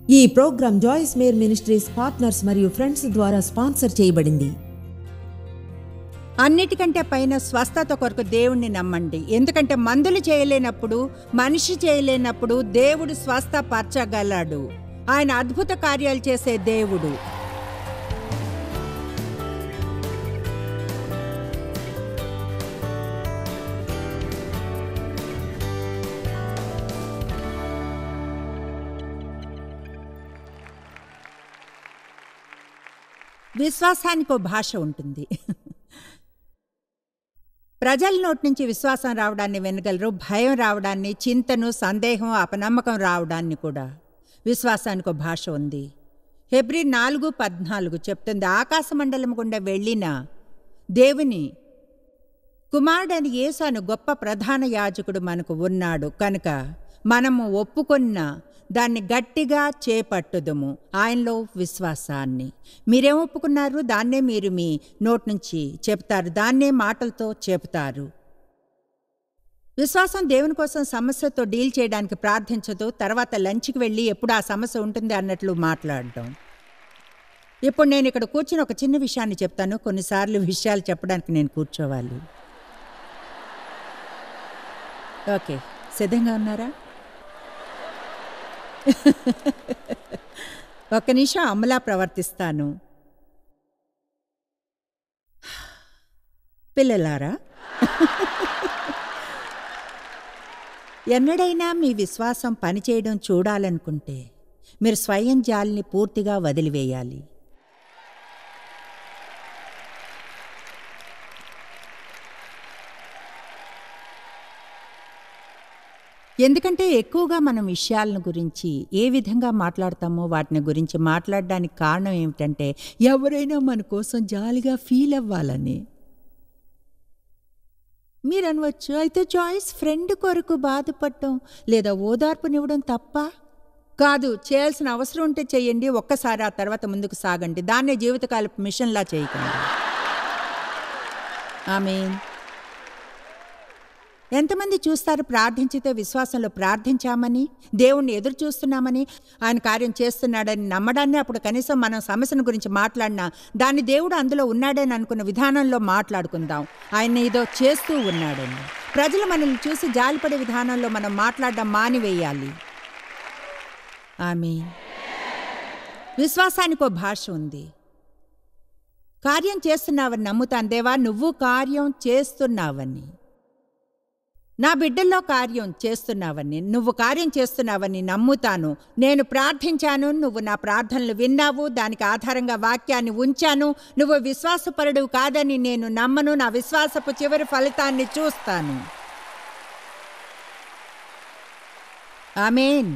ఈ program Joyce Meyer ministries partners మరియు friends ద్వారా స్పాన్సర్ చేయబడింది. అన్నిటికంటే పైన స్వస్థత కొరకు దేవుణ్ణి నమ్మండి. ఎందుకంటే మందులు చేయలేనప్పుడు, మనిషి చేయలేనప్పుడు దేవుడు స్వస్థపరచగలడు. ఆయన అద్భుత కార్యాలు చేసే దేవుడు. విశ్వాసానికి ఓ భాష ఉంటుంది. ప్రజల నోటి నుంచి విశ్వాసం రావడాన్ని వినగలరు, భయం రావడాన్ని, చింతను, సందేహం, అపనమ్మకం రావడాన్ని కూడా. విశ్వాసానికి ఓ భాష ఉంది. హెబ్రీ 4:14 చెప్తుంది, ఆకాశమండలం గుండా వెళ్ళిన దేవుని కుమారుడని యేసు అను గొప్ప ప్రధాన యాజకుడు మనకు ఉన్నాడు కనుక మనము ఒప్పుకున్న దాన్ని గట్టిగా చేపట్టుదుము, ఆయనలో విశ్వాసాన్ని. మీరేం ఒప్పుకున్నారు దాన్నే మీరు మీ నోటి నుంచి చెప్తారు, దాన్నే మాటలతో చెప్తారు. విశ్వాసం దేవుని కోసం సమస్యతో డీల్ చేయడానికి ప్రార్థించదు, తర్వాత లంచ్కి వెళ్ళి ఎప్పుడు ఆ సమస్య ఉంటుంది అన్నట్లు మాట్లాడడం. ఇప్పుడు నేను ఇక్కడ కూర్చుని ఒక చిన్న విషయాన్ని చెప్తాను. కొన్నిసార్లు విషయాలు చెప్పడానికి నేను కూర్చోవాలి. ఓకే, సిద్ధంగా ఉన్నారా? ఒక్క నిమిషం అమలా ప్రవర్తిస్తాను. పిల్లలారా, ఎన్నడైనా మీ విశ్వాసం పనిచేయడం చూడాలనుకుంటే మీరు స్వయం జాలిని పూర్తిగా వదిలివేయాలి. ఎందుకంటే ఎక్కువగా మనం విషయాలను గురించి ఏ విధంగా మాట్లాడతామో వాటిని గురించి మాట్లాడడానికి కారణం ఏమిటంటే ఎవరైనా మన కోసం జాలిగా ఫీల్ అవ్వాలని. మీరు అనవచ్చు, అయితే జాయిస్ ఫ్రెండ్ కొరకు బాధపడటం లేదా ఓదార్పునివ్వడం తప్ప? కాదు, చేయాల్సిన అవసరం ఉంటే చెయ్యండి, ఒక్కసారి, ఆ తర్వాత ముందుకు సాగండి. దాన్నే జీవితకాలపు మిషన్లా చేయకండి. ఆమేన్. ఎంతమంది చూస్తారు ప్రార్థించితే విశ్వాసంలో ప్రార్థించామని, దేవుణ్ణి ఎదురు చూస్తున్నామని, ఆయన కార్యం చేస్తున్నాడని నమ్మడాన్ని, అప్పుడు కనీసం మనం సమస్యను గురించి మాట్లాడినా దాన్ని దేవుడు అందులో ఉన్నాడని అనుకున్న విధానంలో మాట్లాడుకుందాం. ఆయన ఏదో చేస్తూ ఉన్నాడని. ప్రజలు మనల్ని చూసి జాలిపడే విధానంలో మనం మాట్లాడడం మానివేయాలి. ఆమేన్. విశ్వాసానికి ఓ భాష ఉంది. కార్యం చేస్తున్నావని నమ్ముతాను దేవా, నువ్వు కార్యం చేస్తున్నావని, నా బిడ్డల్లో కార్యం చేస్తున్నావని, నువ్వు కార్యం చేస్తున్నావని నమ్ముతాను. నేను ప్రార్థించాను, నువ్వు నా ప్రార్థనలు విన్నావు, దానికి ఆధారంగా వాక్యాన్ని ఉంచాను. నువ్వు విశ్వాసపరుడు కాదని నేను నమ్మను, నా విశ్వాసపు చివరి ఫలితాన్ని చూస్తాను. ఆమేన్.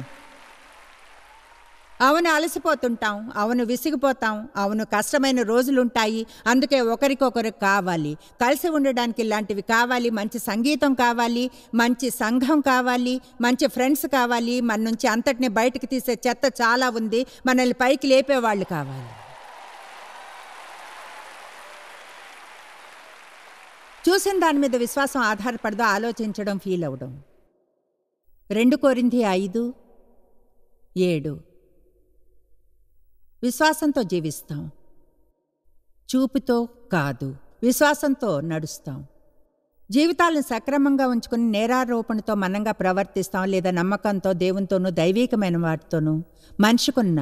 అవును, అలసిపోతుంటాం, అవును విసిగిపోతాం, అవును కష్టమైన రోజులుంటాయి. అందుకే ఒకరికొకరు కావాలి, కలిసి ఉండడానికి ఇలాంటివి కావాలి. మంచి సంగీతం కావాలి, మంచి సంఘం కావాలి, మంచి ఫ్రెండ్స్ కావాలి. మన నుంచి అంతటిని బయటకు తీసే చెత్త చాలా ఉంది, మనల్ని పైకి లేపేవాళ్ళు కావాలి. చూసిన దాని మీద విశ్వాసం ఆధారపడదో ఆలోచించడం, ఫీల్ అవ్వడం. 2 కొరింథీ 5:7. విశ్వాసంతో జీవిస్తాం, చూపుతో కాదు, విశ్వాసంతో నడుస్తాం. జీవితాలను సక్రమంగా ఉంచుకుని నేరారోపణతో మనంగా ప్రవర్తిస్తాం, లేదా నమ్మకంతో, దేవునితోనూ దైవీకమైన వాటితోనూ మనిషికున్న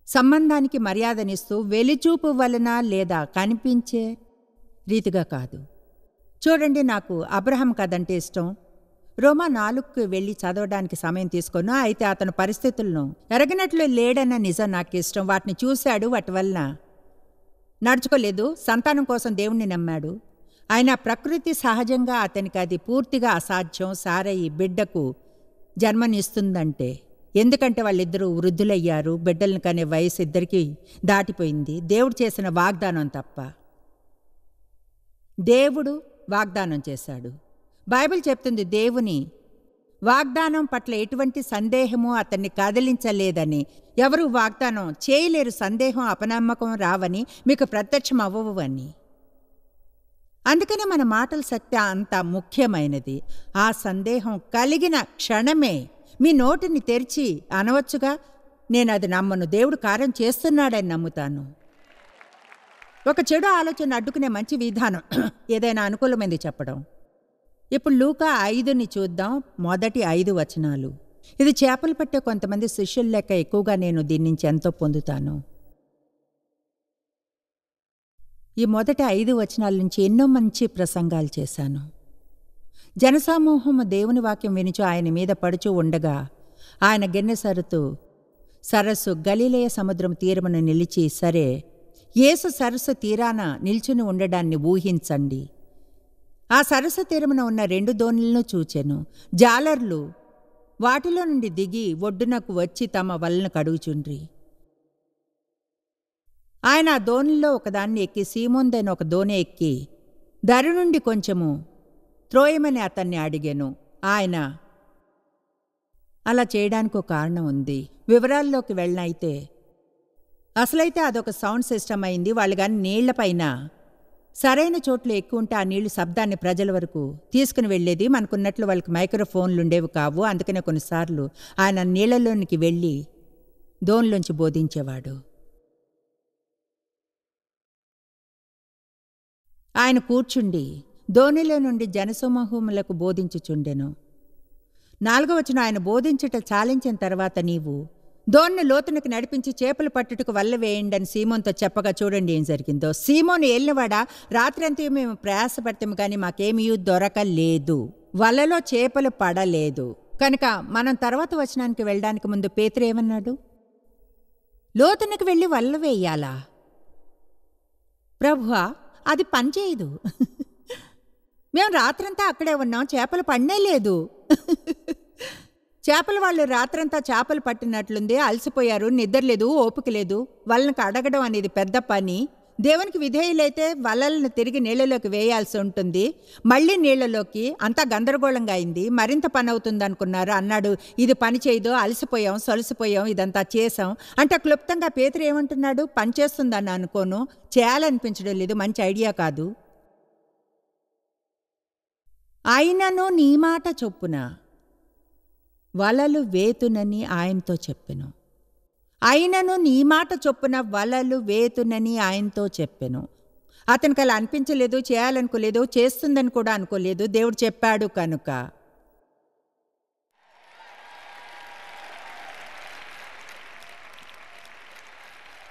సంబంధానికి మర్యాదనిస్తూ వెలిచూపు వలన లేదా కనిపించే రీతిగా కాదు. చూడండి, నాకు అబ్రహాం కథంటే ఇష్టం. రోమా 4కు వెళ్ళి చదవడానికి సమయం తీసుకున్నా, అయితే అతను పరిస్థితులను ఎరగనట్లు లేడన్న నిజం నాకు ఇష్టం. వాటిని చూశాడు, వాటి వలన నడుచుకోలేదు. సంతానం కోసం దేవుణ్ణి నమ్మాడు. ఆయన ప్రకృతి సహజంగా అతనికి అది పూర్తిగా అసాధ్యం. సారయి బిడ్డకు జన్మనిస్తుందంటే, ఎందుకంటే వాళ్ళిద్దరూ వృద్ధులయ్యారు, బిడ్డలను కనే వయసు ఇద్దరికీ దాటిపోయింది. దేవుడు చేసిన వాగ్దానం తప్ప. దేవుడు వాగ్దానం చేశాడు. బైబిల్ చెప్తుంది, దేవుని వాగ్దానం పట్ల ఎటువంటి సందేహము అతన్ని కదిలించలేదని. ఎవరు వాగ్దానం చేయలేరు, సందేహం, అపనమ్మకం రావని, మీకు ప్రత్యక్షం అవ్వవు అని. అందుకనే మన మాటల శక్తి అంత ముఖ్యమైనది. ఆ సందేహం కలిగిన క్షణమే మీ నోటిని తెరిచి అనవచ్చుగా, నేను అది నమ్మను, దేవుడు కార్యం చేస్తున్నాడని నమ్ముతాను. ఒక చెడు ఆలోచన అడ్డుకునే మంచి విధానం ఏదైనా అనుకూలమైంది చెప్పడం. ఇప్పుడు లూకా 5ని చూద్దాం. మొదటి 5 వచనాలు. ఇది చేపలు పట్టే కొంతమంది శిష్యుల లెక్క ఎక్కువగా నేను దీని నుంచి ఎంతో పొందుతాను. ఈ మొదటి 5 వచనాల నుంచి ఎన్నో మంచి ప్రసంగాలు చేశాను. జనసమూహము దేవుని వాక్యం వినిచు ఆయన మీద పడుచు ఉండగా ఆయన గిన్నె సరస్సు గలిలయ సముద్రం తీరమును నిలిచి, సరే, యేసు సరస్సు తీరాన నిల్చుని ఉండడాన్ని ఊహించండి. ఆ సరస్సు తీరమున ఉన్న 2 దోణులను చూచెను. జాలర్లు వాటిలో నుండి దిగి ఒడ్డునకు వచ్చి తమ వలను కడుగుచుండ్రి. ఆయన ఆ దోణిలో ఒకదాన్ని ఎక్కి సీమోందైన ఒక దోణి ఎక్కి దరి నుండి కొంచెము త్రోయమని అతన్ని అడిగాను. ఆయన అలా చేయడానికి ఒక కారణం ఉంది. వివరాల్లోకి వెళ్ళనైతే అసలైతే అదొక సౌండ్ సిస్టమ్ అయింది. వాళ్ళు కానీ నీళ్లపైన సరైన చోట్ల ఎక్కువ ఉంటే ఆ నీళ్లు శబ్దాన్ని ప్రజల వరకు తీసుకుని వెళ్ళేది. మనకున్నట్లు వాళ్ళకి మైక్రోఫోన్లు ఉండేవి కావు. అందుకనే కొన్నిసార్లు ఆయన నీళ్లలోనికి వెళ్ళి దోణిలోంచి బోధించేవాడు. ఆయన కూర్చుండి దోణిలో నుండి జనసమూహములకు బోధించుచుండెను. 4వ వచనం, ఆయన బోధించుట చాలించిన తర్వాత, నీవు దోణిని లోతునికి నడిపించి చేపలు పట్టుటకు వల్ల వేయండి అని సీమోన్తో చెప్పగా చూడండి ఏం జరిగిందో. సీమోను ఏలినవాడా, రాత్రి అంతా మేము ప్రయాసపడతాము కానీ మాకేమీ దొరకలేదు, వలలో చేపలు పడలేదు. కనుక మనం తర్వాత వచనానికి వెళ్ళడానికి ముందు పేతురు ఏమన్నాడు? లోతునికి వెళ్ళి వల్ల వేయాలా? ప్రభువా, అది పనిచేయదు. మేము రాత్రంతా అక్కడే ఉన్నాం, చేపలు పడనే లేదు. చేపల వాళ్ళు రాత్రంతా చేపలు పట్టినట్లుంది, అలసిపోయారు, నిద్రలేదు, ఓపిక లేదు. వాళ్ళని అడగడం అనేది పెద్ద పని. దేవునికి విధేయులైతే వలలను తిరిగి నీళ్లలోకి వేయాల్సి ఉంటుంది. మళ్ళీ నీళ్లలోకి అంతా గందరగోళంగా అయింది. మరింత పని అవుతుంది అనుకున్నారు. అన్నాడు, ఇది పని చేయదు, అలసిపోయాం, సొలసిపోయాం, ఇదంతా చేసాం అంటే క్లుప్తంగా పేతురు ఏమంటున్నాడు? పని చేస్తుందని అనుకోను, చేయాలనిపించడం లేదు, మంచి ఐడియా కాదు. అయినను నీ మాట చొప్పున వలలు వేతునని ఆయనతో చెప్పెను. అయినను నీ మాట చొప్పున వలలు వేతునని ఆయనతో చెప్పెను. అతనికి అలా అనిపించలేదు, చేయాలనుకోలేదు, చేస్తుందని కూడా అనుకోలేదు. దేవుడు చెప్పాడు కనుక.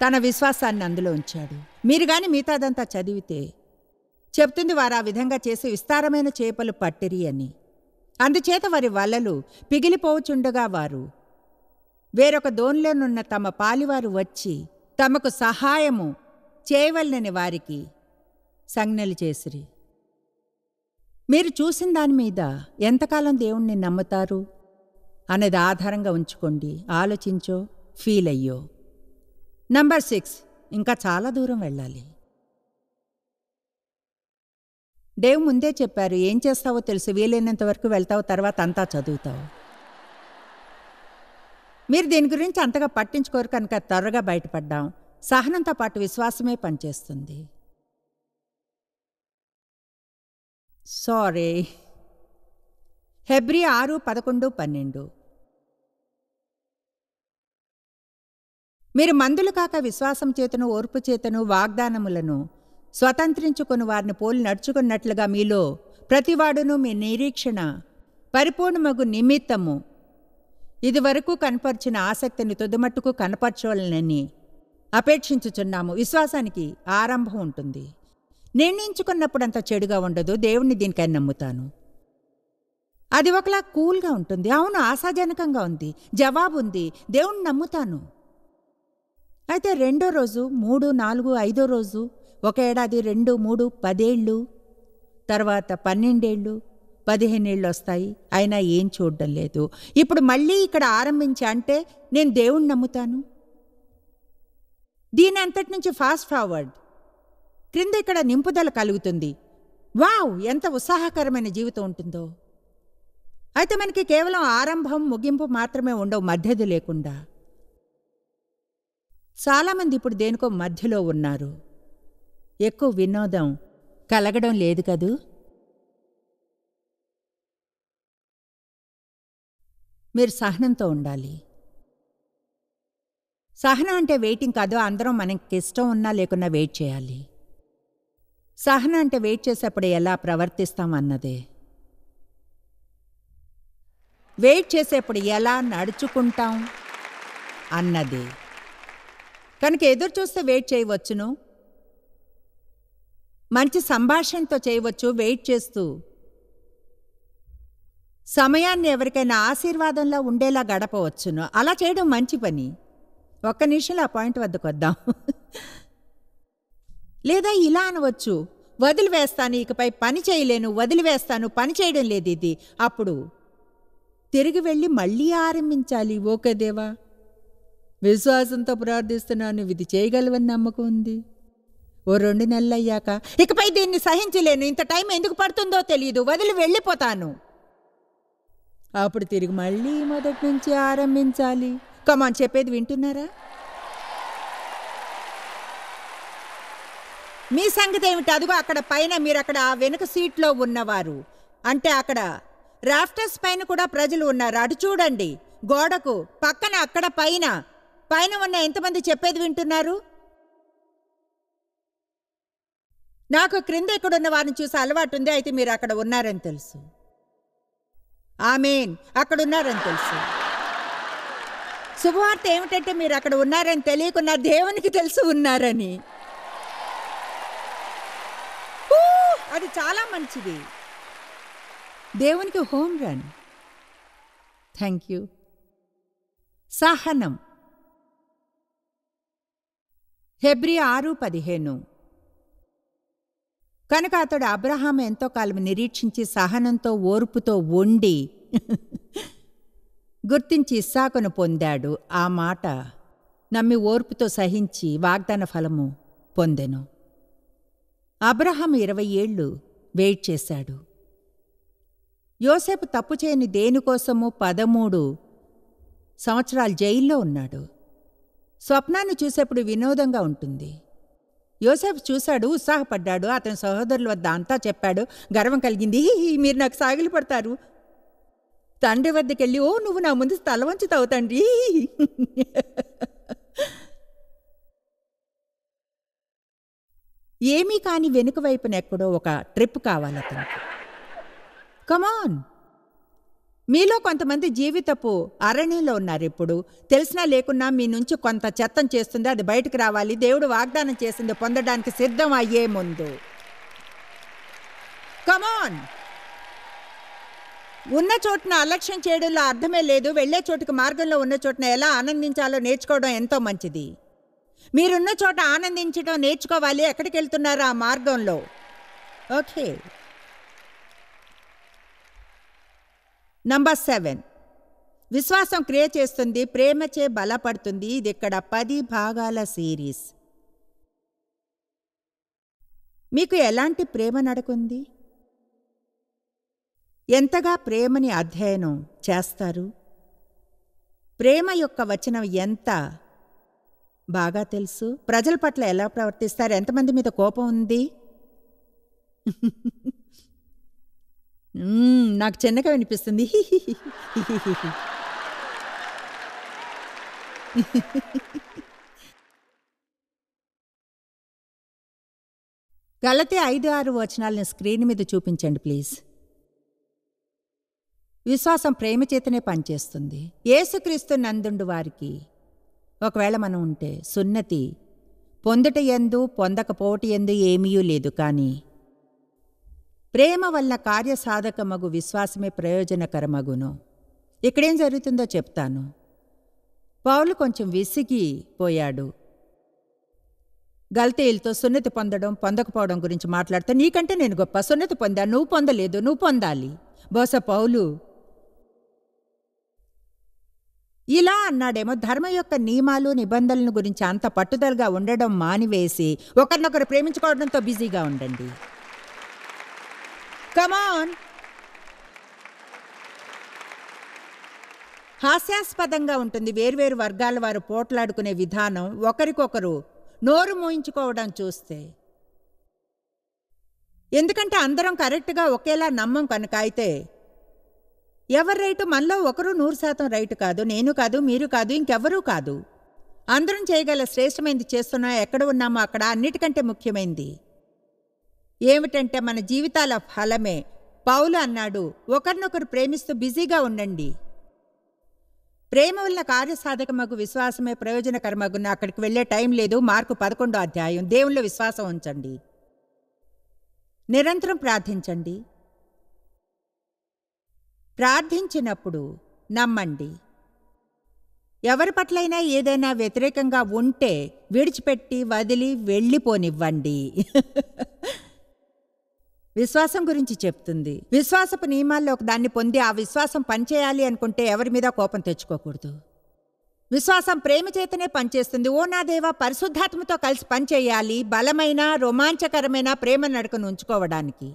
తన విశ్వాసాన్ని అందులో ఉంచాడు. మీరు గాని మిగతాదంతా చదివితే చెప్తుంది, వారు ఆ విధంగా చేసి విస్తారమైన చేపలు పట్టిరి అని. అందుచేత వారి వలలు పిగిలిపోవచుండగా వారు వేరొక దోణిలోనున్న తమ పాలివారు వచ్చి తమకు సహాయము చేయవలనని వారికి సంజ్ఞలు చేసిరి. మీరు చూసిన దాని మీద ఎంతకాలం దేవుణ్ణి నమ్ముతారు అనేది ఆధారంగా ఉంచుకోండి. ఆలోచించో, ఫీల్ అయ్యో. నంబర్ 6, ఇంకా చాలా దూరం వెళ్ళాలి. దేవు ముందే చెప్పారు, ఏం చేస్తావో తెలుసు, వీలైనంత వరకు వెళ్తావు, తర్వాత అంతా చదువుతావు. మీరు దీని గురించి అంతగా పట్టించుకోరు కనుక త్వరగా బయటపడ్డాం. సహనంతో పాటు విశ్వాసమే పనిచేస్తుంది. సారీ. హెబ్రీ 6:11-12. మీరు మందులు కాక విశ్వాసం చేతను ఓర్పు చేతను వాగ్దానములను స్వతంత్రించుకొని వారిని పోలి నడుచుకున్నట్లుగా మీలో ప్రతివాడును మీ నిరీక్షణ పరిపూర్ణమగు నిమిత్తము ఇదివరకు కనపరిచిన ఆసక్తిని తుదమట్టుకు కనపరచవలనని అపేక్షించుచున్నాము. విశ్వాసానికి ఆరంభం ఉంటుంది. నిర్ణయించుకున్నప్పుడు అంత చెడుగా ఉండదు. దేవుణ్ణి దీనికై నమ్ముతాను. అది ఒకలా కూల్గా ఉంటుంది. అవును, ఆశాజనకంగా ఉంది, జవాబు ఉంది, దేవుణ్ణి నమ్ముతాను. అయితే 2వ రోజు, 3, 4, 5వ రోజు, 1 ఏడాది, 2, 3, 10 ఏళ్ళు, తర్వాత 12 ఏళ్ళు, 15 ఏళ్ళు వస్తాయి. అయినా ఏం చూడడం లేదు. ఇప్పుడు మళ్ళీ ఇక్కడ ఆరంభించా అంటే నేను దేవుణ్ణి నమ్ముతాను. దీని అంతటి నుంచి ఫాస్ట్ ఫార్వర్డ్ క్రింద ఇక్కడ నింపుదల కలుగుతుంది. వావ్, ఎంత ఉత్సాహకరమైన జీవితం ఉంటుందో. అయితే మనకి కేవలం ఆరంభం, ముగింపు మాత్రమే ఉండవు, మధ్యది లేకుండా. చాలామంది ఇప్పుడు దేనికో మధ్యలో ఉన్నారు. ఎక్కువ వినోదం కలగడం లేదు కదూ. మీరు సహనంతో ఉండాలి. సహనం అంటే వెయిటింగ్ కాదు. అందరం మనకి ఇష్టం ఉన్నా లేకున్నా వెయిట్ చేయాలి. సహనం అంటే వెయిట్ చేసేప్పుడు ఎలా ప్రవర్తిస్తాం అన్నదే. వెయిట్ చేసేప్పుడు ఎలా నడుచుకుంటాం అన్నది. కనుక ఎదురు చూస్తే వెయిట్ చేయవచ్చును, మంచి సంభాషణతో చేయవచ్చు. వెయిట్ చేస్తూ సమయాన్ని ఎవరికైనా ఆశీర్వాదంలో ఉండేలా గడపవచ్చును. అలా చేయడం మంచి పని. ఒక్క నిమిషంలో ఆ పాయింట్ వద్దకు వద్దాం. లేదా ఇలా అనవచ్చు, వదిలివేస్తాను, ఇకపై పని చేయలేను, వదిలివేస్తాను, పని చేయడం లేదు ఇది. అప్పుడు తిరిగి వెళ్ళి మళ్ళీ ఆరంభించాలి. ఓకే దేవా, విశ్వాసంతో ప్రార్థిస్తున్నాను, ఇది చేయగలవని నమ్మకం ఉంది. ఓ 2 నెలలు అయ్యాక ఇకపై దీన్ని సహించలేను, ఇంత టైం ఎందుకు పడుతుందో తెలియదు, వదిలి వెళ్ళిపోతాను. అప్పుడు తిరిగి మళ్ళీ మొదటి నుంచి ఆరంభించాలి. కమాన్, చెప్పేది వింటున్నారా? మీ సంగతి ఏమిటి? అదిగో అక్కడ పైన, మీరు అక్కడ ఆ వెనుక సీట్లో ఉన్నవారు, అంటే అక్కడ రాఫ్టర్స్ పైన కూడా ప్రజలు ఉన్నారు. అటు చూడండి, గోడకు పక్కన అక్కడ పైన పైన ఉన్న ఎంతమంది చెప్పేది వింటున్నారు? నాకు క్రింద ఎక్కడున్న వారిని చూసి అలవాటు ఉంది, అయితే మీరు అక్కడ ఉన్నారని తెలుసు. ఆమేన్, అక్కడున్నారని తెలుసు. శుభవార్త ఏమిటంటే మీరు అక్కడ ఉన్నారని తెలియకున్నా దేవునికి తెలుసు ఉన్నారని. అది చాలా మంచిది. దేవునికి హోమ్ రన్. Thank you. సహనం. హెబ్రీ 6:15. కనుక అతడు అబ్రహాము ఎంతో కాలం నిరీక్షించి సహనంతో ఓర్పుతో ఉండి గుర్తించి ఇస్సాకును పొందాడు. ఆ మాట నమ్మి ఓర్పుతో సహించి వాగ్దాన ఫలము పొందెను. అబ్రహాము 20 ఏళ్ళు వెయిట్ చేశాడు. యోసేపు తప్పు చేయని దేనికోసము 13 సంవత్సరాలు జైల్లో ఉన్నాడు. స్వప్నాన్ని చూసేప్పుడు వినోదంగా ఉంటుంది. యోసేపు చూశాడు, ఉత్సాహపడ్డాడు, అతని సహోదరుల వద్ద అంతా చెప్పాడు, గర్వం కలిగింది. మీరు నాకు సాగిలి పడతారు. తండ్రి వద్దకెళ్ళి, ఓ నువ్వు నా ముందు తల వంచుతావు తండ్రి. ఏమీ కాని వెనుక వైపున ఎక్కడో ఒక ట్రిప్ కావాలి అతనికి. కమాన్. మీలో కొంతమంది జీవితపు అరణ్యంలో ఉన్నారు. ఇప్పుడు తెలిసినా లేకున్నా మీ నుంచి కొంత చెత్తం చేస్తుంది, అది బయటకు రావాలి. దేవుడు వాగ్దానం చేసింది పొందడానికి సిద్ధం అయ్యే ముందు. కమాన్. ఉన్న చోటున అలక్ష్యం చేయడంలో అర్థమే లేదు. వెళ్లే చోటుకి మార్గంలో ఉన్న చోటున ఎలా ఆనందించాలో నేర్చుకోవడం ఎంతో మంచిది. మీరున్న చోట ఆనందించడం నేర్చుకోవాలి. ఎక్కడికి వెళ్తున్నారో ఆ మార్గంలో. ఓకే. నంబర్ 7, విశ్వాసం క్రియ చేస్తుంది, ప్రేమచే బలపడుతుంది. ఇది ఇక్కడ 10 భాగాల సిరీస్. మీకు ఎలాంటి ప్రేమ నడకుంది? ఎంతగా ప్రేమని అధ్యయనం చేస్తారు? ప్రేమ యొక్క వచనం ఎంత బాగా తెలుసు? ప్రజల పట్ల ఎలా ప్రవర్తిస్తారు? ఎంతమంది మీద కోపం ఉంది? నాకు చిన్నగా వినిపిస్తుంది. గలతీ 5-6 వచనాలను స్క్రీన్ మీద చూపించండి ప్లీజ్. విశ్వాసం ప్రేమ చేతనే పనిచేస్తుంది. యేసుక్రీస్తు నందుండు వారికి ఒకవేళ మనం ఉంటే సున్నతి పొందుట యందు పొందకపోవట యందు ఏమీ లేదు, కానీ ప్రేమ వల్ల కార్యసాధకమగు విశ్వాసమే ప్రయోజనకరమగును. ఇక్కడేం జరుగుతుందో చెప్తాను. పౌలు కొంచెం విసిగిపోయాడు. గల్తీయులతో సున్నతి పొందడం పొందకపోవడం గురించి మాట్లాడుతూ, నీకంటే నేను గొప్ప, సున్నతి పొందా, నువ్వు పొందలేదు, నువ్వు పొందాలి. బహుశా పౌలు ఇలా అన్నాడేమో. ధర్మ యొక్క నియమాలు నిబంధనల గురించి అంత పట్టుదలగా ఉండడం మానివేసి ఒకరినొకరు ప్రేమించుకోవడంతో బిజీగా ఉండండి. కమాన్. హాస్యాస్పదంగా ఉంటుంది వేర్వేరు వర్గాల వారు పోట్లాడుకునే విధానం, ఒకరికొకరు నోరు మూయించుకోవడం చూస్తే. ఎందుకంటే అందరం కరెక్ట్గా ఒకేలా నమ్మం కనుక. అయితే ఎవరి రైటు? మనలో ఒకరు 100% రైటు కాదు. నేను కాదు, మీరు కాదు, ఇంకెవ్వరూ కాదు. అందరం చేయగల శ్రేష్టమైనది చేస్తున్నా, ఎక్కడ ఉన్నామో అక్కడ. అన్నిటికంటే ముఖ్యమైనది ఏమిటంటే మన జీవితాల ఫలమే. పౌలు అన్నాడు, ఒకరినొకరు ప్రేమిస్తూ బిజీగా ఉండండి. ప్రేమ వల్ల కార్యసాధకమగు విశ్వాసమే ప్రయోజనకరమగున్న. అక్కడికి వెళ్ళే టైం లేదు. మార్కు 11వ అధ్యాయం. దేవునిలో విశ్వాసం ఉంచండి. నిరంతరం ప్రార్థించండి. ప్రార్థించినప్పుడు నమ్మండి. ఎవరి పట్లైనా ఏదైనా వ్యతిరేకంగా ఉంటే విడిచిపెట్టి వదిలి వెళ్ళిపోనివ్వండి. విశ్వాసం గురించి చెప్తుంది. విశ్వాసపు నియమాల్లో ఒక దాన్ని పొంది ఆ విశ్వాసం పనిచేయాలి అనుకుంటే ఎవరి మీద కోపం తెచ్చుకోకూడదు. విశ్వాసం ప్రేమ చేతనే పనిచేస్తుంది. ఓ నా దేవా, పరిశుద్ధాత్మతో కలిసి పనిచేయాలి బలమైన రోమాంచకరమైన ప్రేమ నడకను ఉంచుకోవడానికి.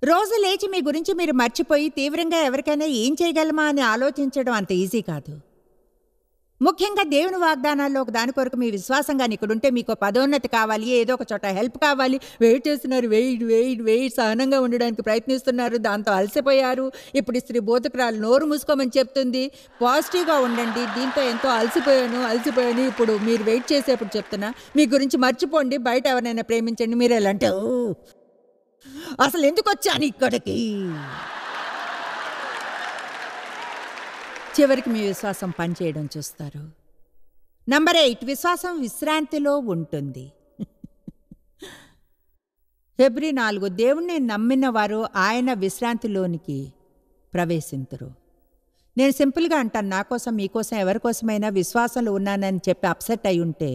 రోజు లేచి మీ గురించి మీరు మర్చిపోయి తీవ్రంగా ఎవరికైనా ఏం చేయగలమా అని ఆలోచించడం అంత ఈజీ కాదు. ముఖ్యంగా దేవుని వాగ్దానాల్లో ఒక దాని కొరకు మీ విశ్వాసంగా ఇక్కడుంటే మీకు పదోన్నతి కావాలి, ఏదో ఒక చోట హెల్ప్ కావాలి, వెయిట్ చేస్తున్నారు, వెయిట్ సహనంగా ఉండడానికి ప్రయత్నిస్తున్నారు, దాంతో అలసిపోయారు. ఇప్పుడు ఈ స్త్రీ బోధకురాలు నోరు మూసుకోమని చెప్తుంది. పాజిటివ్గా ఉండండి. దీంతో ఎంతో అలసిపోయాను. ఇప్పుడు మీరు వెయిట్ చేసేప్పుడు చెప్తున్నా, మీ గురించి మర్చిపోండి, బయట ఎవరైనా ప్రేమించండి. మీరు ఎలా అంటే, అసలు ఎందుకు వచ్చాను ఇక్కడికి? చివరికి మీ విశ్వాసం పనిచేయడం చూస్తారు. నంబర్ 8, విశ్వాసం విశ్రాంతిలో ఉంటుంది. ఫిబ్రవరి 4, దేవుణ్ణి నమ్మిన వారు ఆయన విశ్రాంతిలోనికి ప్రవేశింతురు. నేను సింపుల్గా అంటాను, నా కోసం మీకోసం ఎవరికోసమైనా విశ్వాసంలో ఉన్నానని చెప్పి అప్సెట్ అయి ఉంటే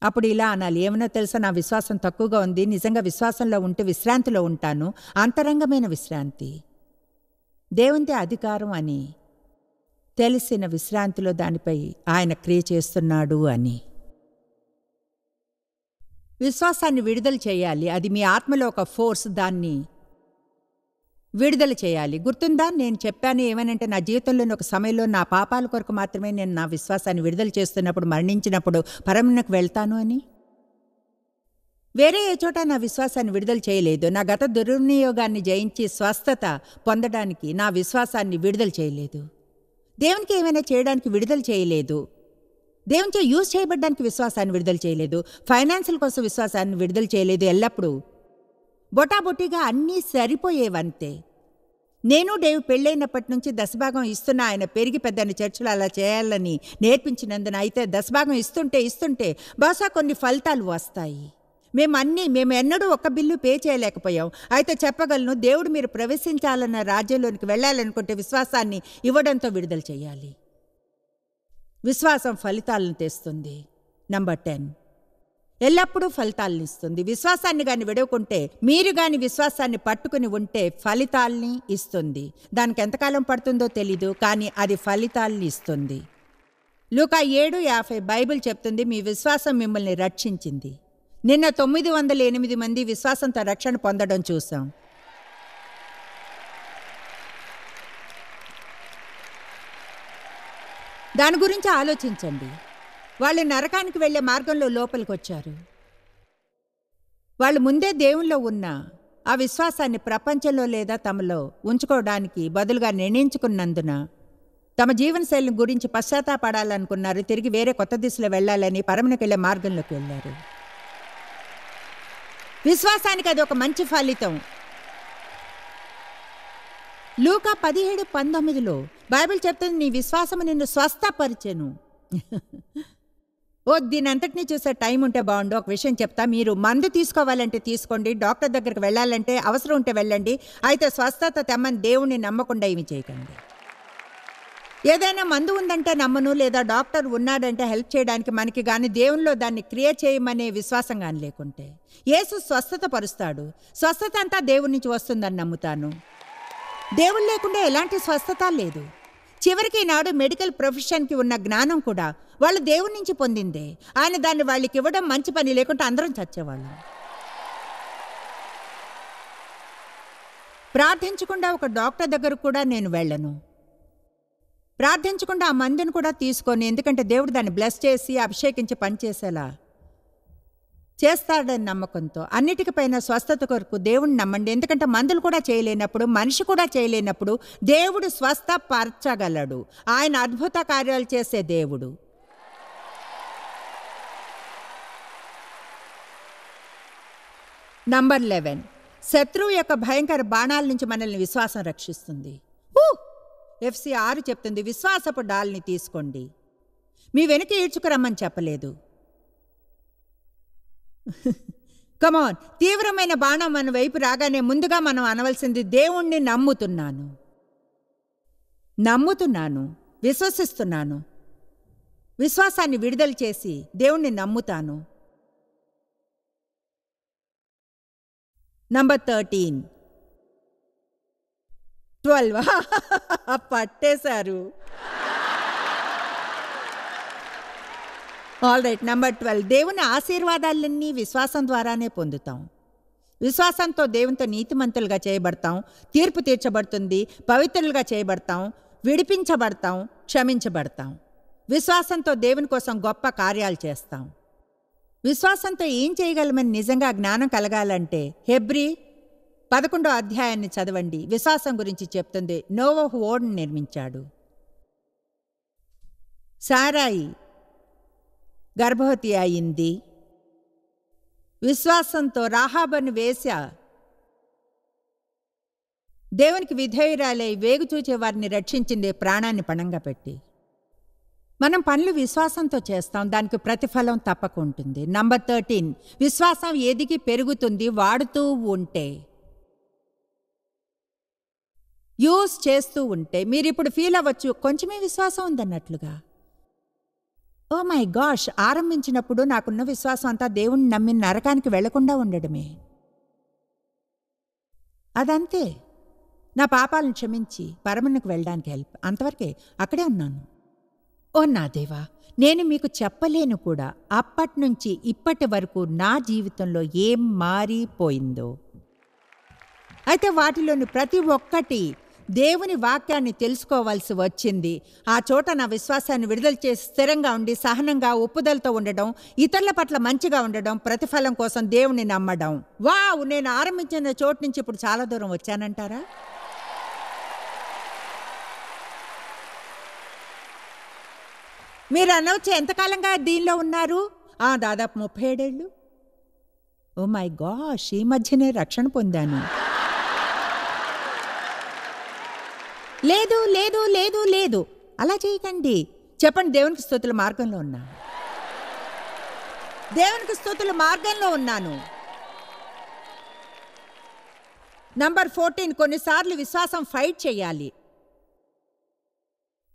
అప్పుడు ఇలా అనాలి, ఏమన్నా తెలుసా, నా విశ్వాసం తక్కువగా ఉంది. నిజంగా విశ్వాసంలో ఉంటే విశ్రాంతిలో ఉంటాను. అంతరంగమైన విశ్రాంతి, దేవునిదే అధికారం అని తెలిసిన విశ్రాంతిలో దానిపై ఆయన క్రియ చేస్తున్నాడు అని. విశ్వాసాన్ని విడుదల చేయాలి. అది మీ ఆత్మలో ఒక ఫోర్స్. దాన్ని విడుదల చేయాలి. గుర్తుందా, నేను చెప్పాను ఏమనంటే, నా జీవితంలోని ఒక సమయంలో నా పాపాల కొరకు మాత్రమే నేను నా విశ్వాసాన్ని విడుదల చేస్తున్నప్పుడు, మరణించినప్పుడు పరమునకు వెళ్తాను అని. వేరే ఏ చోట నా విశ్వాసాన్ని విడుదల చేయలేదు. నా గత దుర్వినియోగాన్ని జయించి స్వస్థత పొందడానికి నా విశ్వాసాన్ని విడుదల చేయలేదు. దేవునికి ఏమైనా చేయడానికి విడుదల చేయలేదు. దేవునిచే యూజ్ చేయబడ్డానికి విశ్వాసాన్ని విడుదల చేయలేదు. ఫైనాన్షియల్ కోసం విశ్వాసాన్ని విడుదల చేయలేదు. ఎల్లప్పుడూ బొటాబొటిగా అన్నీ సరిపోయేవంతే. నేను డేవ్ పెళ్ళైనప్పటి నుంచి దశభాగం ఇస్తున్నా. ఆయన పెరిగి పెద్దని చర్చలు అలా చేయాలని నేర్పించినందున. అయితే దశభాగం ఇస్తుంటే బహుశా కొన్ని ఫలితాలు వస్తాయి. మేము ఎన్నడూ ఒక్క బిల్లు పే చేయలేకపోయాం. అయితే చెప్పగలను, దేవుడు మీరు ప్రవేశించాలన్న రాజ్యంలోనికి వెళ్ళాలనుకుంటే విశ్వాసాన్ని ఇవ్వడంతో విడుదల చేయాలి. విశ్వాసం ఫలితాలను తెస్తుంది. నంబర్ 10, ఎల్లప్పుడూ ఫలితాలను ఇస్తుంది. విశ్వాసాన్ని గాని విడవకుంటే, మీరు గాని విశ్వాసాన్ని పట్టుకుని ఉంటే ఫలితాల్ని ఇస్తుంది. దానికి ఎంతకాలం పడుతుందో తెలీదు, కానీ అది ఫలితాల్ని ఇస్తుంది. లూకా 7:50 బైబిల్ చెప్తుంది, మీ విశ్వాసం మిమ్మల్ని రక్షించింది. నిన్న 908 మంది విశ్వాసంతో రక్షణ పొందడం చూసాం. దాని గురించి ఆలోచించండి. వాళ్ళు నరకానికి వెళ్లే మార్గంలో లోపలికి వచ్చారు. వాళ్ళు ముందే దేవునిలో ఉన్న ఆ విశ్వాసాన్ని ప్రపంచంలో లేదా తమలో ఉంచుకోవడానికి బదులుగా నిర్ణయించుకున్నందున తమ జీవనశైలిని గురించి పశ్చాత్తాపడాలనుకున్నారు. తిరిగి వేరే కొత్త దిశలో వెళ్లాలని పరమునకు వెళ్లే మార్గంలోకి వెళ్లారు. విశ్వాసానికి అది ఒక మంచి ఫలితం. లూకా 17:19 బైబిల్ చెప్తుంది, నీ విశ్వాసము నిన్ను స్వస్థపరిచెను. దీనంతటినీ చూసే టైం ఉంటే బాగుండు. ఒక విషయం చెప్తా, మీరు మందు తీసుకోవాలంటే తీసుకోండి, డాక్టర్ దగ్గరికి వెళ్ళాలంటే అవసరం ఉంటే వెళ్ళండి. అయితే స్వస్థత తెమ్మని దేవుణ్ణి నమ్మకుండా ఏమి చేయకండి. ఏదైనా మందు ఉందంటే నమ్మను, లేదా డాక్టర్ ఉన్నాడంటే హెల్ప్ చేయడానికి మనకి కానీ దేవునిలో దాన్ని క్రియేట్ చేయమనే విశ్వాసం కానీ లేకుంటే, యేసు స్వస్థత పరుస్తాడు. స్వస్థత అంతా దేవుడి నుంచి వస్తుందని నమ్ముతాను. దేవుడు లేకుండా ఎలాంటి స్వస్థత లేదు. చివరికి ఈనాడు మెడికల్ ప్రొఫెషన్కి ఉన్న జ్ఞానం కూడా వాళ్ళు దేవుడి నుంచి పొందిందే. ఆయన దాన్ని వాళ్ళకి ఇవ్వడం మంచి పని, లేకుంటే అందరం చచ్చేవాళ్ళం. ప్రార్థించకుండా ఒక డాక్టర్ దగ్గర కూడా నేను వెళ్ళను. ప్రార్థించకుండా ఆ మందుని కూడా తీసుకొని, ఎందుకంటే దేవుడు దాన్ని బ్లెస్ చేసి అభిషేకించి పనిచేసేలా చేస్తాడని నమ్మకంతో అన్నిటికపైన స్వస్థత కొరకు దేవుణ్ణి నమ్మండి. ఎందుకంటే మందులు కూడా చేయలేనప్పుడు, మనిషి కూడా చేయలేనప్పుడు దేవుడు స్వస్థపరచగలడు. ఆయన అద్భుత కార్యాలు చేసే దేవుడు. నంబర్ 11, శత్రువు యొక్క భయంకర బాణాల నుంచి మనల్ని విశ్వాసం రక్షిస్తుంది. FC 6 చెప్తుంది, విశ్వాసపు డాల్ని తీసుకోండి. మీ వెనుక ఈడ్చుకురమ్మని చెప్పలేదు. కమాన్, తీవ్రమైన బాణం మన వైపు రాగానే ముందుగా మనం అనవలసింది, దేవుణ్ణి నమ్ముతున్నాను, విశ్వసిస్తున్నాను. విశ్వాసాన్ని విడుదల చేసి దేవుణ్ణి నమ్ముతాను. నంబర్ 13, 12 పట్టేశారు. All right. నంబర్ 12, దేవుని ఆశీర్వాదాలన్నీ విశ్వాసం ద్వారానే పొందుతాం. విశ్వాసంతో దేవునితో నీతిమంతులుగా చేయబడతాం, తీర్పు తీర్చబడుతుంది, పవిత్రులుగా చేయబడతాం, విడిపించబడతాం, క్షమించబడతాం. విశ్వాసంతో దేవుని కోసం గొప్ప కార్యాలు చేస్తాం. విశ్వాసంతో ఏం చేయగలమని నిజంగా జ్ఞానం కలగాలంటే హెబ్రీ 11వ అధ్యాయాన్ని చదవండి. విశ్వాసం గురించి చెప్తుంది. నోవహు ఓడను నిర్మించాడు. సారాయి గర్భవతి అయింది. విశ్వాసంతో రాహాబను వేశ్య దేవునికి విధేయురాలై వేగు చూచే వారిని రక్షించింది, ప్రాణాన్ని పణంగా పెట్టి. మనం పనులు విశ్వాసంతో చేస్తాం, దానికి ప్రతిఫలం తప్పక ఉంటుంది. నంబర్ 13, విశ్వాసం ఎదిగి పెరుగుతుంది వాడుతూ ఉంటే, యూస్ చేస్తూ ఉంటే. మీరు ఇప్పుడు ఫీల్ అవ్వచ్చు, కొంచెమే విశ్వాసం ఉందన్నట్లుగా. ఓ మై గాష్, ఆరంభించినప్పుడు నాకున్న విశ్వాసం అంతా దేవుణ్ణి నమ్మి నరకానికి వెళ్లకుండా ఉండడమే. అదంతే. నా పాపాలను క్షమించి పరమునకు వెళ్ళడానికి హెల్ప్, అంతవరకే. అక్కడే ఉన్నాను. ఓ నా దేవా, నేను మీకు చెప్పలేను కూడా అప్పటినుంచి ఇప్పటి వరకు నా జీవితంలో ఏం మారిపోయిందో. అయితే వాటిలోని ప్రతి ఒక్కటి దేవుని వాక్యాన్ని తెలుసుకోవాల్సి వచ్చింది. ఆ చోట నా విశ్వాసాన్ని విడుదల చేసి స్థిరంగా ఉండి సహనంగా ఒప్పుదలతో ఉండడం, ఇతరుల పట్ల మంచిగా ఉండడం, ప్రతిఫలం కోసం దేవుని నమ్మడం. వావ్, నేను ఆరంభించిన చోటు నుంచి ఇప్పుడు చాలా దూరం వచ్చానంటారా? మీరు అనవచ్చు, ఎంతకాలంగా దీనిలో ఉన్నారు? దాదాపు 37 ఏళ్ళు. ఓ మై గాష్, ఈ మధ్యనే రక్షణ పొందాను. లేదు లేదు లేదు లేదు, అలా చేయకండి. చెప్పండి, దేవునికి స్తుతుల మార్గంలో ఉన్నాను. దేవునికి స్తుతుల మార్గంలో ఉన్నాను. నంబర్ 14, కొన్నిసార్లు విశ్వాసం ఫైట్ చేయాలి.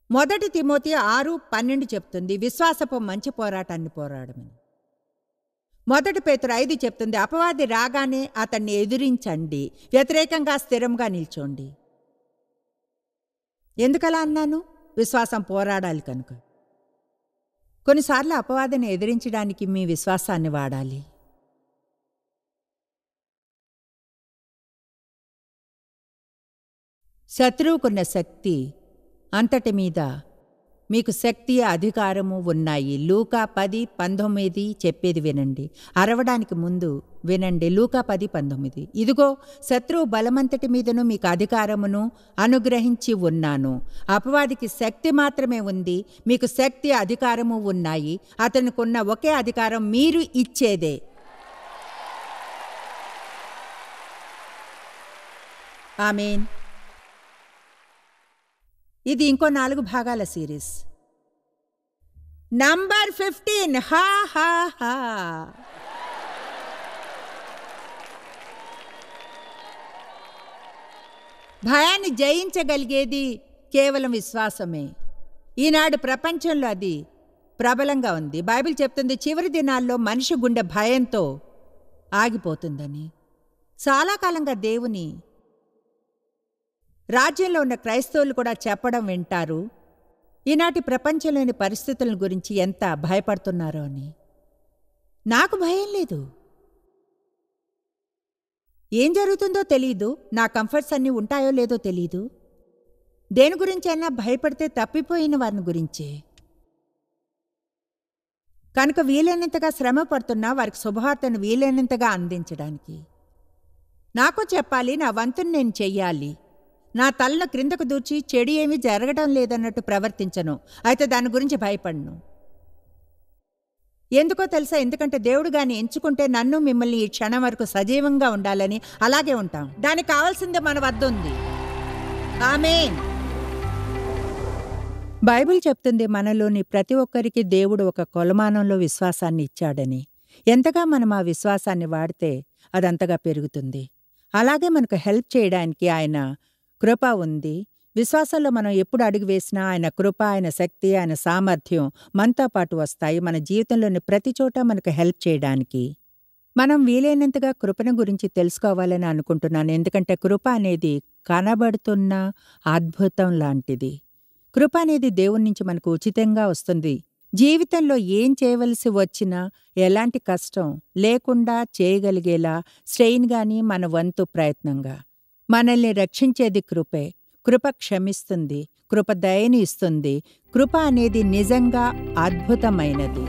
1 తిమోతి 6:12 చెప్తుంది, విశ్వాసపు మంచి పోరాటాన్ని పోరాడమని. 1 పేతురు 5 చెప్తుంది, అపవాది రాగానే అతన్ని ఎదిరించండి, వ్యతిరేకంగా స్థిరంగా నిల్చోండి. ఎందుకలా అన్నాను? విశ్వాసం పోరాడాలి కనుక. కొన్నిసార్లు అపవాదిని ఎదిరించడానికి మీ విశ్వాసాన్ని వాడాలి. శత్రువుకున్న శక్తి అంతటి మీద మీకు శక్తి, అధికారము ఉన్నాయి. లూకా 10:19 చెప్పేది వినండి. అరవడానికి ముందు వినండి. లూకా 10:19, ఇదిగో శత్రువు బలమంతటి మీదను మీకు అధికారమును అనుగ్రహించి ఉన్నాను. అపవాదికి శక్తి మాత్రమే ఉంది, మీకు శక్తి, అధికారము ఉన్నాయి. అతనికున్న ఒకే అధికారం మీరు ఇచ్చేదే. ఆమేన్. ఇది ఇంకో 4 భాగాల సిరీస్. నంబర్ 15, హా హా హా. భయాన్ని జయించగలిగేది కేవలం విశ్వాసమే. ఈనాడు ప్రపంచంలో అది ప్రబలంగా ఉంది. బైబిల్ చెప్తుంది, చివరి దినాల్లో మనిషి గుండె భయంతో ఆగిపోతుందని. చాలా కాలంగా దేవుని రాజ్యంలో ఉన్న క్రైస్తవులు కూడా చెప్పడం వింటారు, ఈనాటి ప్రపంచంలోని పరిస్థితుల గురించి ఎంత భయపడుతున్నారో అని. నాకు భయం లేదు. ఏం జరుగుతుందో తెలీదు, నా కంఫర్ట్స్ అన్నీ ఉంటాయో లేదో తెలీదు. దేని గురించి అయినా భయపడితే తప్పిపోయిన వారిని గురించే. కనుక వీలైనంతగా శ్రమ పడుతున్నా వారికి శుభవార్తను వీలైనంతగా అందించడానికి. నాకు చెప్పాలి, నా వంతుని నేను చెయ్యాలి. నా తలను క్రిందకు దూర్చి చెడు ఏమీ జరగడం లేదన్నట్టు ప్రవర్తించను. అయితే దాని గురించి భయపడను. ఎందుకో తెలుసా? ఎందుకంటే దేవుడు గాని ఎంచుకుంటే నన్ను మిమ్మల్ని ఈ క్షణం వరకు సజీవంగా ఉండాలని అలాగే ఉంటాం. దానికి కావాల్సిందే మన వద్ద ఉంది. ఆమేన్. బైబిల్ చెప్తుంది మనలోని ప్రతి ఒక్కరికి దేవుడు ఒక కొలమానంలో విశ్వాసాన్ని ఇచ్చాడని. ఎంతగా మనం ఆ విశ్వాసాన్ని వాడితే అదంతగా పెరుగుతుంది. అలాగే మనకు హెల్ప్ చేయడానికి ఆయన కృప ఉంది. విశ్వాసంలో మనం ఎప్పుడు అడుగు వేసినా ఆయన కృప, ఆయన శక్తి, ఆయన సామర్థ్యం మనతో పాటు వస్తాయి. మన జీవితంలోని ప్రతి చోట మనకు హెల్ప్ చేయడానికి. మనం వీలైనంతగా కృపను గురించి తెలుసుకోవాలని అనుకుంటున్నాను. ఎందుకంటే కృప అనేది కనబడుతున్న అద్భుతం లాంటిది. కృప అనేది దేవుని నుంచి మనకు ఉచితంగా వస్తుంది. జీవితంలో ఏం చేయవలసి వచ్చినా ఎలాంటి కష్టం లేకుండా చేయగలిగేలా స్ట్రెయిన్ గాని మన వంతు ప్రయత్నంగా మనల్ని రక్షించేది కృపే. కృప క్షమిస్తుంది, కృప దయని ఇస్తుంది. కృప అనేది నిజంగా అద్భుతమైనది.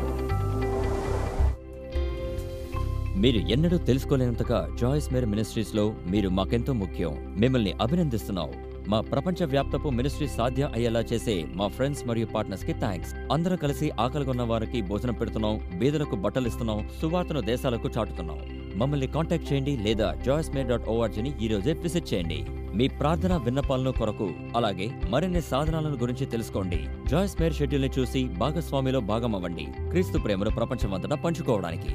మీరు ఎన్నడూ తెలుసుకోలేనంతగా జాయిస్ మేర్ మినిస్ట్రీస్లో మీరు మాకెంతో ముఖ్యం. మిమ్మల్ని అభినందిస్తున్నాం. మా ప్రపంచవ్యాప్తపు మినిస్ట్రీ సాధ్యం అయ్యేలా చేసే మా ఫ్రెండ్స్ మరియు పార్ట్నర్స్కి థ్యాంక్స్. అందరం కలిసి ఆకలిగొన్న వారికి భోజనం పెడుతున్నాం, బీదలకు బట్టలు ఇస్తున్నాం, సువార్తను దేశాలకు చాటుతున్నాం. మమ్మల్ని కాంటాక్ట్ చేయండి లేదా joycemeer.orgని ఈరోజే విజిట్ చేయండి. మీ ప్రార్థన విన్నపాలను కొరకు అలాగే మరిన్ని సాధనాలను గురించి తెలుసుకోండి. జాయిస్ మేర్ షెడ్యూల్ని చూసి భాగస్వామిలో భాగమవ్వండి. క్రీస్తు ప్రేమను ప్రపంచమంతటా పంచుకోవడానికి.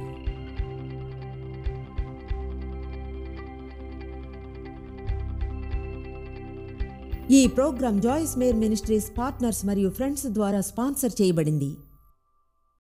ఈ program Joyce Meyer ministries partners మరియు ఫ్రెండ్స్ ద్వారా స్పాన్సర్ చేయబడింది.